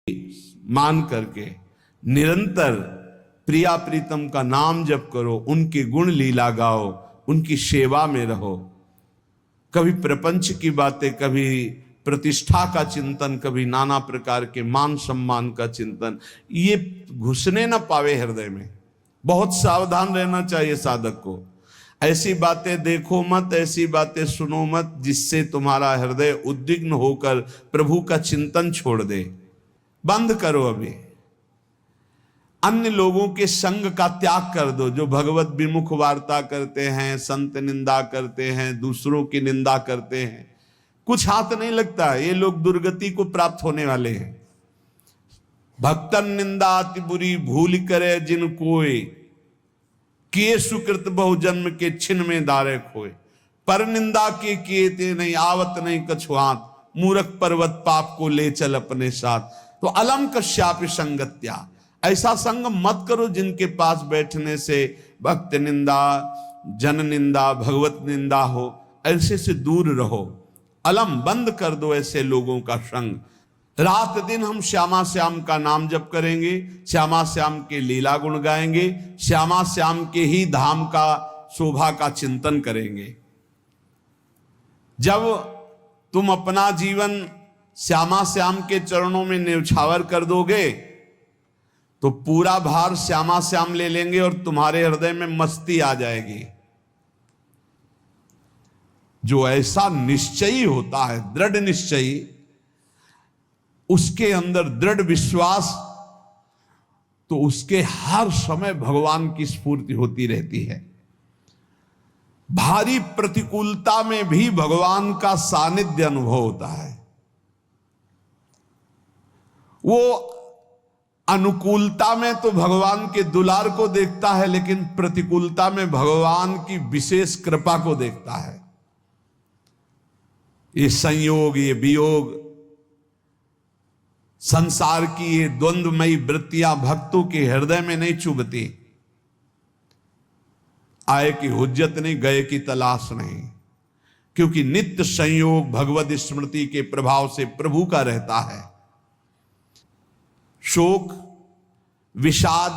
मान करके निरंतर प्रिया प्रीतम का नाम जप करो, उनके गुण लीला गाओ, उनकी सेवा में रहो। कभी प्रपंच की बातें, कभी प्रतिष्ठा का चिंतन, कभी नाना प्रकार के मान सम्मान का चिंतन, ये घुसने ना पावे हृदय में। बहुत सावधान रहना चाहिए साधक को। ऐसी बातें देखो मत, ऐसी बातें सुनो मत जिससे तुम्हारा हृदय उद्विग्न होकर प्रभु का चिंतन छोड़ दे। बंद करो अभी। अन्य लोगों के संग का त्याग कर दो, जो भगवत विमुख वार्ता करते हैं, संत निंदा करते हैं, दूसरों की निंदा करते हैं। कुछ हाथ नहीं लगता, ये लोग दुर्गति को प्राप्त होने वाले हैं। भक्तन निंदा अति बुरी भूल करे जिन कोय, किए सुकृत बहु जन्म के छिन में दारे खोए। पर निंदा के किए ते नहीं, आवत नहीं कछुआत, मूर्ख पर्वत पाप को ले चल अपने साथ। तो अलम कश्यापि संगत्या, ऐसा संग मत करो जिनके पास बैठने से भक्त निंदा, जन निंदा, भगवत निंदा हो। ऐसे से दूर रहो। अलम बंद कर दो ऐसे लोगों का संग। रात दिन हम श्यामा श्याम का नाम जप करेंगे, श्यामा श्याम के लीला गुण गाएंगे, श्यामा श्याम के ही धाम का शोभा का चिंतन करेंगे। जब तुम अपना जीवन श्यामा श्याम के चरणों में न्यौछावर कर दोगे तो पूरा भार श्यामा श्याम ले लेंगे और तुम्हारे हृदय में मस्ती आ जाएगी। जो ऐसा निश्चयी होता है, दृढ़ निश्चयी, उसके अंदर दृढ़ विश्वास, तो उसके हर समय भगवान की स्फूर्ति होती रहती है। भारी प्रतिकूलता में भी भगवान का सानिध्य अनुभव होता है। वो अनुकूलता में तो भगवान के दुलार को देखता है, लेकिन प्रतिकूलता में भगवान की विशेष कृपा को देखता है। ये संयोग, ये वियोग, संसार की ये द्वंद्वमयी वृत्तियां भक्तों के हृदय में नहीं चुभती। आए की हुज्जत नहीं, गए की तलाश नहीं, क्योंकि नित्य संयोग भगवत स्मृति के प्रभाव से प्रभु का रहता है। शोक, विषाद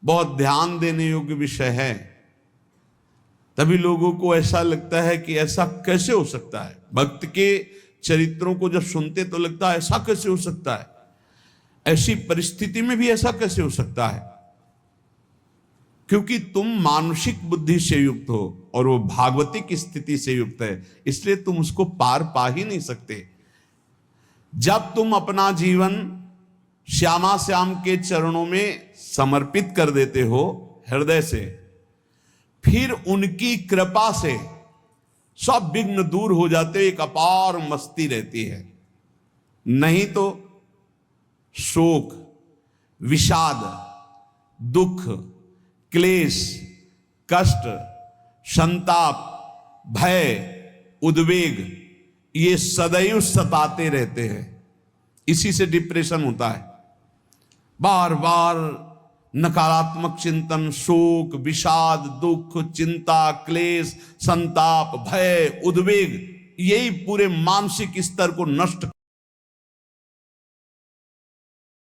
बहुत ध्यान देने योग्य विषय है। तभी लोगों को ऐसा लगता है कि ऐसा कैसे हो सकता है। भक्त के चरित्रों को जब सुनते तो लगता है ऐसा कैसे हो सकता है, ऐसी परिस्थिति में भी ऐसा कैसे हो सकता है। क्योंकि तुम मानसिक बुद्धि से युक्त हो और वो भागवतिक स्थिति से युक्त है, इसलिए तुम उसको पार पा ही नहीं सकते। जब तुम अपना जीवन श्यामा श्याम के चरणों में समर्पित कर देते हो हृदय से, फिर उनकी कृपा से सब विघ्न दूर हो जाते, एक अपार मस्ती रहती है। नहीं तो शोक, विषाद, दुख, क्लेश, कष्ट, संताप, भय, उद्वेग, ये सदैव सताते रहते हैं। इसी से डिप्रेशन होता है। बार बार नकारात्मक चिंतन, शोक, विषाद, दुख, चिंता, क्लेश, संताप, भय, उद्वेग, यही पूरे मानसिक स्तर को नष्ट